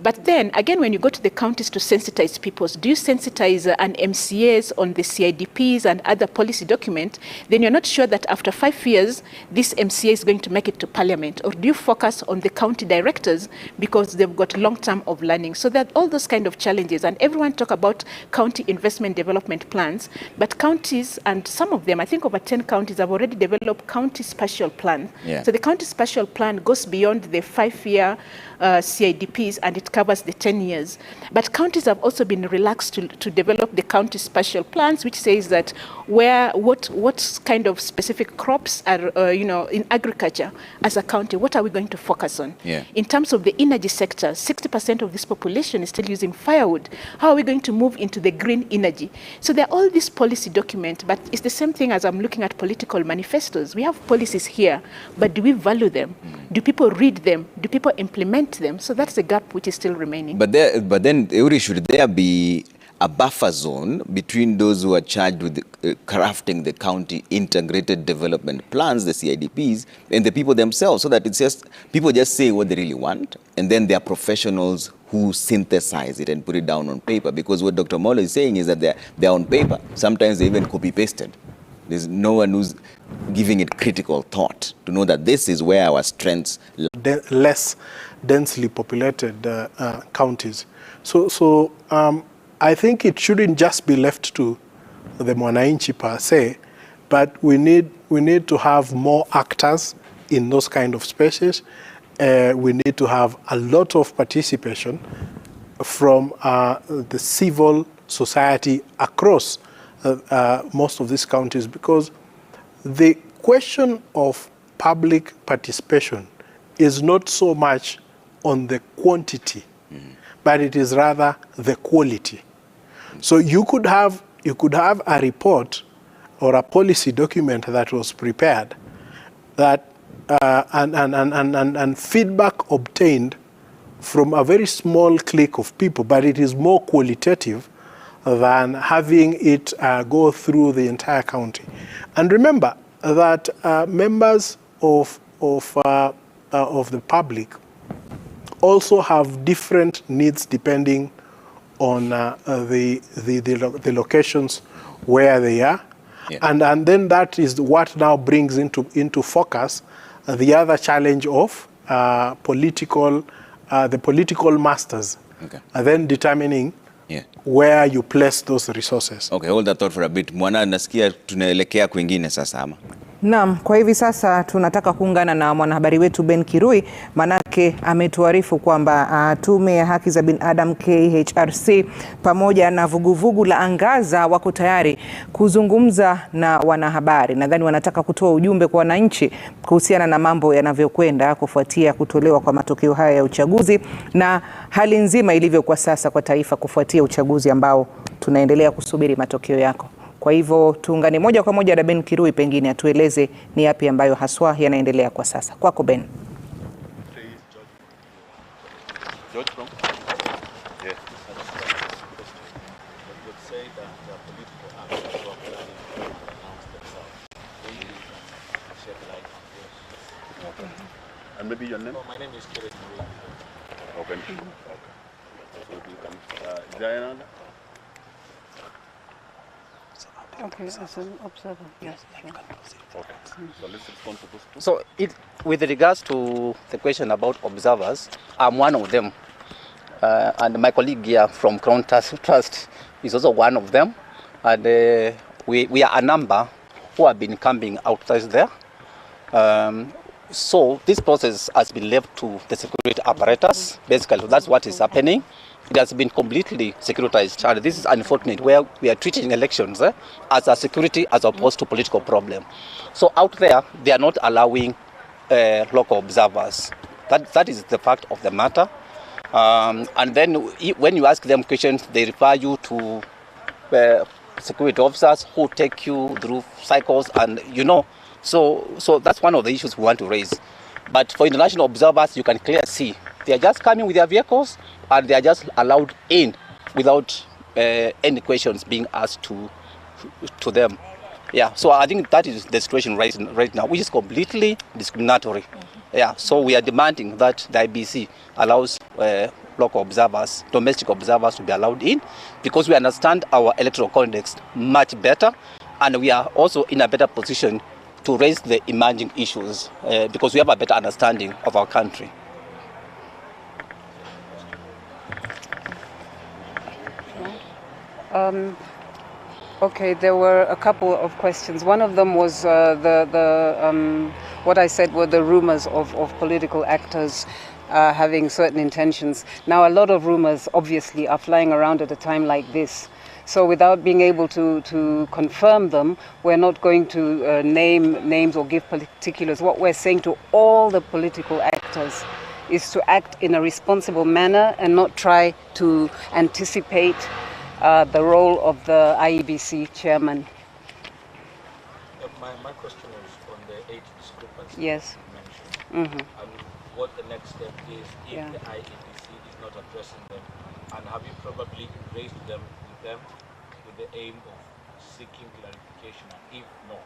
But then again, when you go to the counties to sensitize people, do you sensitize an MCAs on the CIDPs and other policy document? Then you're not sure that after 5 years, this MCA is going to make it to parliament. Or do you focus on the county directors because they've got long term of learning. So there are all those kind of challenges, and everyone talk about county investment development plans, but counties, and some of them, I think over 10 counties have already developed county spatial plan. Yeah. So the county spatial plan goes beyond the 5-year CIDPs, and it covers the 10 years. But counties have also been relaxed to develop the county spatial plans, which says that what kind of specific crops are, in agriculture as a county, what are we going to focus on? Yeah. In terms of the energy sector, 60% of this population is still using firewood. How are we going to move into the green energy? So there are all these policy documents, but it's the same thing as I'm looking at political manifestos. We have policies here, but do we value them? Do people read them? Do people implement them? So that's the gap which is still remaining. But then, Eury, should there be a buffer zone between those who are charged with crafting the county integrated development plans, the CIDPs, and the people themselves, so that it's just people just say what they really want, and then there are professionals who synthesize it and put it down on paper? Because what Dr. Molo is saying is that they're on paper. Sometimes they even copy-pasted. There's no one who's giving it critical thought to know that this is where our strengths lie. Less densely populated counties. So I think it shouldn't just be left to the Mwananchi per se, but we need to have more actors in those kind of spaces. We need to have a lot of participation from the civil society across most of these counties, because the question of public participation is not so much on the quantity, but it is rather the quality. So you could have a report or a policy document that was prepared that and feedback obtained from a very small clique of people, but it is more qualitative than having it go through the entire county. And remember that members of the public also have different needs depending on the locations where they are. Yeah. And then that is what now brings into focus the other challenge of the political masters, Okay. then determining where you place those resources. Okay, hold that thought for a bit. Mwana, nasikia tunaelekea kwingine sasa ama? Naam, kwa hivi sasa tunataka kuungana na mwanahabari wetu Ben Kirui, manake ametuarifu kwamba Tume ya Haki za Binadamu KHRC pamoja na vuguvugu la Angaza wako tayari kuzungumza na wanahabari. Nadhani wanataka kutoa ujumbe kwa wananchi kuhusiana na mambo yanavyokwenda kufuatia kutolewa kwa matokeo haya ya uchaguzi na hali nzima ilivyo kwa sasa kwa taifa kufuatia uchaguzi ambao tunaendelea kusubiri matokeo yako. Kwa hivyo tuungane moja kwa moja na Ben Kirui, pengine atueleze ni yapi ambayo haswa yanaendelea kwa sasa. Kwako Ben. And maybe your name? My name is Kila. Okay. So Diana? Okay, as an observer, yes. Sure. Okay. So let's respond to those two. So with regards to the question about observers, I'm one of them. And my colleague here from Crown Trust is also one of them. And we are a number who have been camping outside there. So this process has been left to the security apparatus. Basically, that's what is happening. It has been completely securitized, and this is unfortunate, where we are treating elections as a security as opposed to political problem. So out there, they are not allowing local observers. That is the fact of the matter. And then when you ask them questions, they refer you to security officers who take you through cycles, and so that's one of the issues we want to raise. But for international observers, you can clearly see they are just coming with their vehicles and they are just allowed in without any questions being asked to them. Yeah, so I think that is the situation right now, which is completely discriminatory. Yeah, so we are demanding that the IBC allows local observers, domestic observers to be allowed in, because we understand our electoral context much better, and we are also in a better position to raise the emerging issues because we have a better understanding of our country. Okay, there were a couple of questions. One of them was what I said were the rumors of political actors having certain intentions. Now, a lot of rumors obviously are flying around at a time like this. So without being able to confirm them, we're not going to name names or give particulars. What we're saying to all the political actors is to act in a responsible manner and not try to anticipate the role of the IEBC chairman. My question is on the age discrepancy Yes. you mentioned, and what the next step is if Yeah. the IEBC is not addressing them, and have you probably raised them with the aim of seeking clarification, and if not,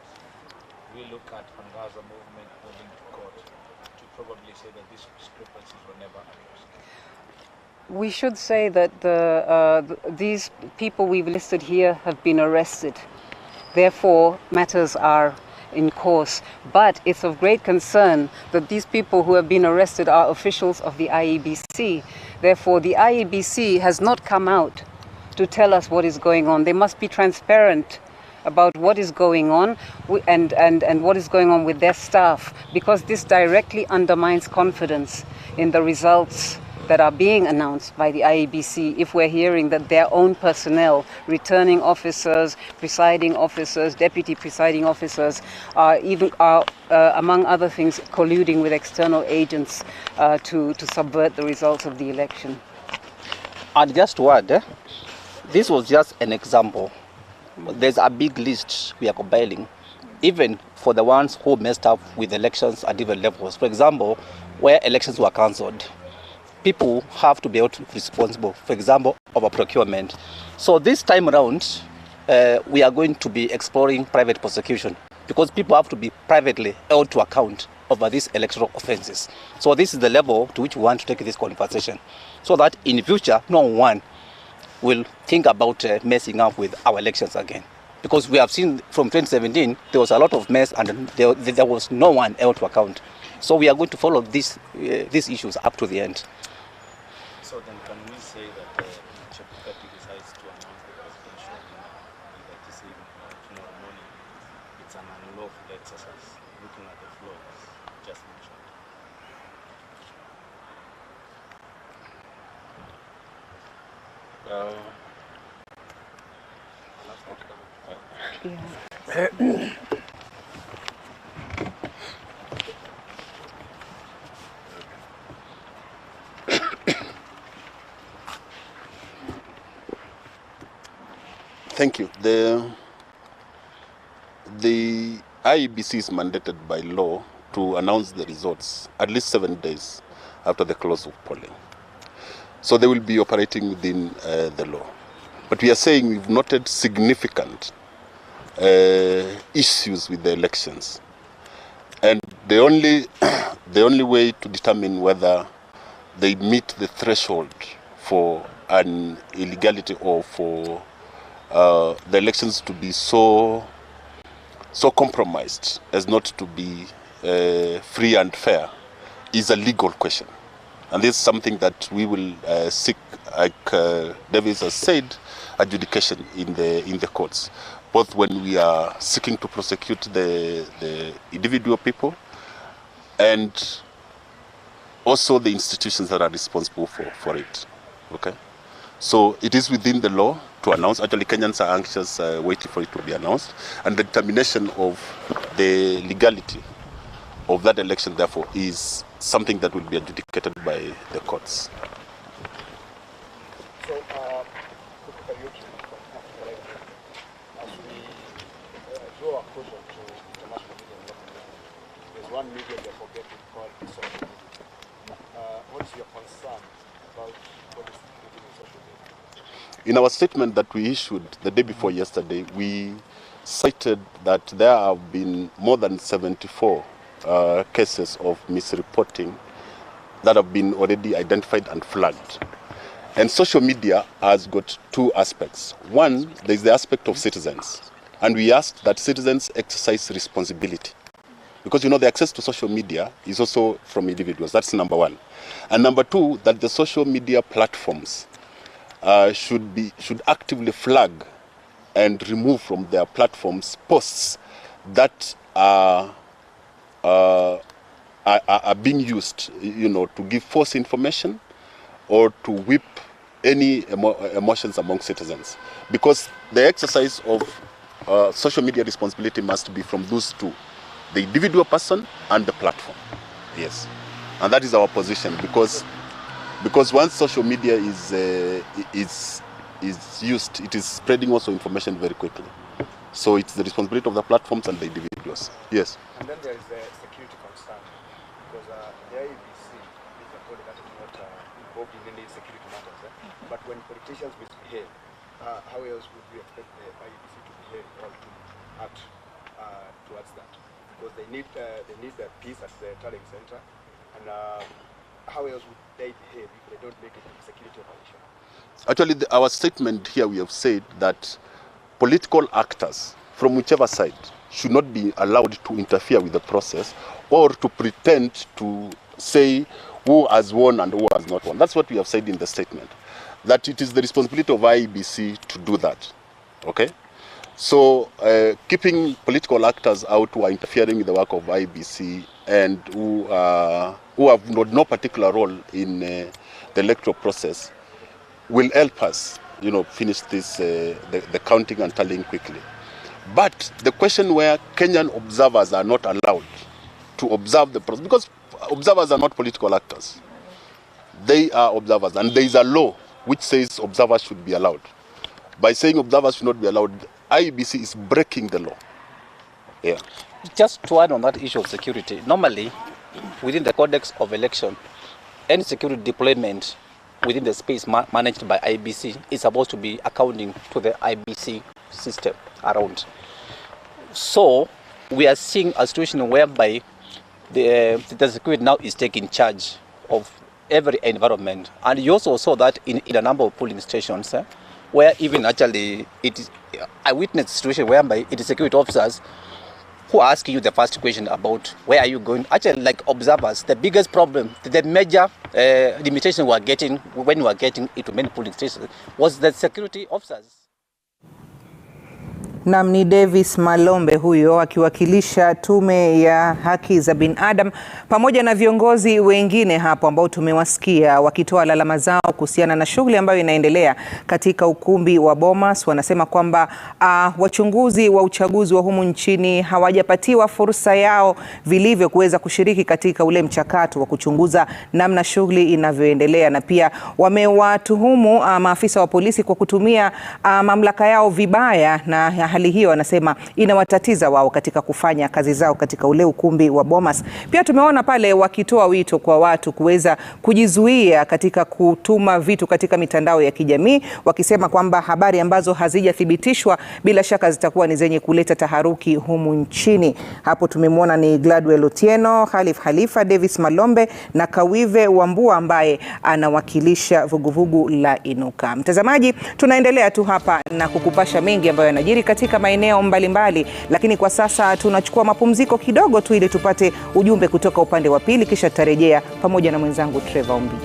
we look at Tangazo movement moving to court to probably say that these discrepancies were never addressed? We should say that these people we've listed here have been arrested. Therefore, matters are in course. But it's of great concern that these people who have been arrested are officials of the IEBC. Therefore, the IEBC has not come out to tell us what is going on. They must be transparent about what is going on and what is going on with their staff, because this directly undermines confidence in the results that are being announced by the IEBC if we're hearing that their own personnel, returning officers, presiding officers, deputy presiding officers, are among other things, colluding with external agents to subvert the results of the election. And just to add, this was just an example. There's a big list we are compiling, even for the ones who messed up with elections at different levels. For example, where elections were cancelled, people have to be held responsible, for example, over procurement. So this time around, we are going to be exploring private prosecution, because people have to be privately held to account over these electoral offences. So this is the level to which we want to take this conversation, so that in the future, no one will think about messing up with our elections again. Because we have seen from 2017, there was a lot of mess and there was no one held to account. So we are going to follow these issues up to the end. So then can we say that Chebukati decides to announce the presidential winner either this evening or tomorrow morning? It's an unlawful exercise, looking at the flow just mentioned. Thank you. The IEBC is mandated by law to announce the results at least 7 days after the close of polling. So they will be operating within the law. But we are saying we've noted significant issues with the elections. And the only way to determine whether they meet the threshold for an illegality or for the elections to be so compromised as not to be free and fair is a legal question. And this is something that we will seek, like Davis has said, adjudication in the courts, both when we are seeking to prosecute the individual people and also the institutions that are responsible for it. Okay? So it is within the law to announce. Actually, Kenyans are anxious, waiting for it to be announced. And the determination of the legality of that election, therefore, is something that will be adjudicated by the courts. So, as we draw a closer to international media, there's one media they're forgetting called social media. What's your concern about what is happening in social media? In our statement that we issued the day before yesterday, we cited that there have been more than 74 cases of misreporting that have been already identified and flagged. And social media has got two aspects. One, there's the aspect of citizens. And we asked that citizens exercise responsibility. Because, you know, the access to social media is also from individuals. That's number one. And number two, that the social media platforms should actively flag and remove from their platforms posts that are being used, to give false information or to whip any emotions among citizens. Because the exercise of social media responsibility must be from those two, the individual person and the platform. Yes, and that is our position, because once social media is used, it is spreading also information very quickly. So it's the responsibility of the platforms and the individuals. Yes. And then there is a security concern, because the IEBC is a body that is not involved in any security matters. But when politicians misbehave, how else would we expect the IEBC to behave or to act towards that? Because they need the peace at the tallying center, and how else would they behave if they don't make it a security operation? Actually, our statement here, we have said that political actors from whichever side should not be allowed to interfere with the process or to pretend to say who has won and who has not won. That's what we have said in the statement, that it is the responsibility of IEBC to do that. Okay? So keeping political actors out who are interfering with the work of IEBC and who have no particular role in the electoral process will help us, finish this the counting and tallying quickly. But the question where Kenyan observers are not allowed to observe the process, because observers are not political actors, they are observers, and there is a law which says observers should be allowed. By saying observers should not be allowed, IEBC is breaking the law. Yeah. Just to add on that issue of security, normally within the context of election, any security deployment within the space managed by IEBC is supposed to be accounting to the IEBC system around. So we are seeing a situation whereby the security now is taking charge of every environment. And you also saw that in a number of polling stations, where even actually I witnessed a situation whereby it is security officers who ask you the first question about where are you going. Actually, like observers, the biggest problem, the major limitation we are getting when we are getting into many polling stations was the security officers. Nam ni Davis Malombe huyo akiwakilisha tume ya haki za binadamu pamoja na viongozi wengine hapo ambao tumewasikia wakitoa lalama zao kuhusiana na shughuli ambayo inaendelea katika ukumbi wa Bomas. Wanasema kwamba wachunguzi wa uchaguzi wa humu nchini hawajapatiwa fursa yao vilivyo kuweza kushiriki katika ule mchakato wa kuchunguza namna shughuli inavyoendelea, na pia wamewatuhumu maafisa wa polisi kwa kutumia mamlaka yao vibaya, na hali hiyo wanasema inawatatiza wao katika kufanya kazi zao katika ule ukumbi wa Bomas. Pia tumeona pale wakitoa wito kwa watu kuweza kujizuia katika kutuma vitu katika mitandao ya kijamii, wakisema kwamba habari ambazo hazijathibitishwa bila shaka zitakuwa ni zenye kuleta taharuki humu nchini. Hapo tumemwona ni Gladwell Otieno, Khalif Khalifa, Davis Malombe na Kawive Wambua ambaye anawakilisha vuguvugu la Inuka. Mtazamaji, tunaendelea tu hapa na kukupasha mengi ambayo yanajiri katika maeneo mbalimbali, lakini kwa sasa tunachukua mapumziko kidogo tu ili tupate ujumbe kutoka upande wa pili, kisha tutarejea pamoja na mwenzangu Trevor Ombi.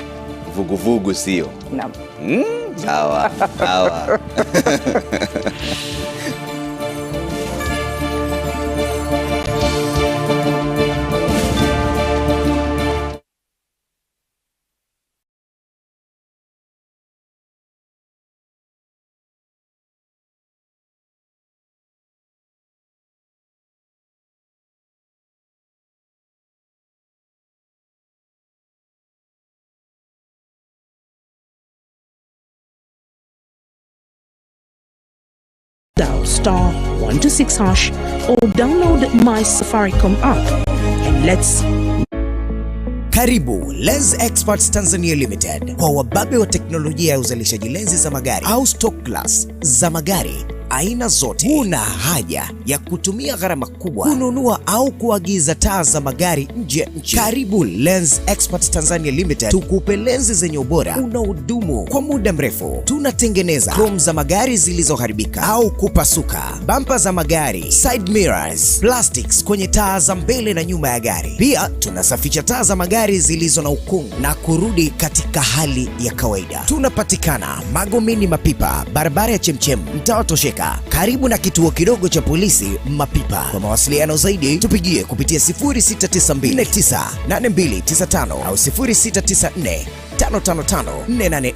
Vuguvugu sio? Naam. Sawa. Sawa. Dial *126# or download my Safaricom app and let's. Karibu Lens Experts Tanzania Limited, kwa wababe wa teknolojia ya uzalishaji lenzi za magari au stock glass za magari aina zote. Huna haja ya kutumia gharama kubwa kununua au kuagiza taa za magari nje ya nchi. Karibu Lens Experts Tanzania Limited, tukupe lenzi zenye ubora unaodumu kwa muda mrefu. Tunatengeneza chrome za magari zilizoharibika au kupasuka, bumper za magari, side mirrors, plastics kwenye taa za mbele na nyuma ya gari. Pia tunasafisha taa za magari zilizo na ukungu na kurudi katika hali ya kawaida. Tunapatikana Magomeni Mapipa, barabara ya Chemchem, mtaa wa Tosheka, karibu na kituo kidogo cha polisi Mapipa. Kwa mawasiliano zaidi tupigie kupitia 0692498295 au 0694555484.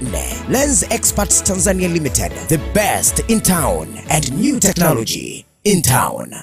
Lens Experts Tanzania Limited, the best in town and new technology in town.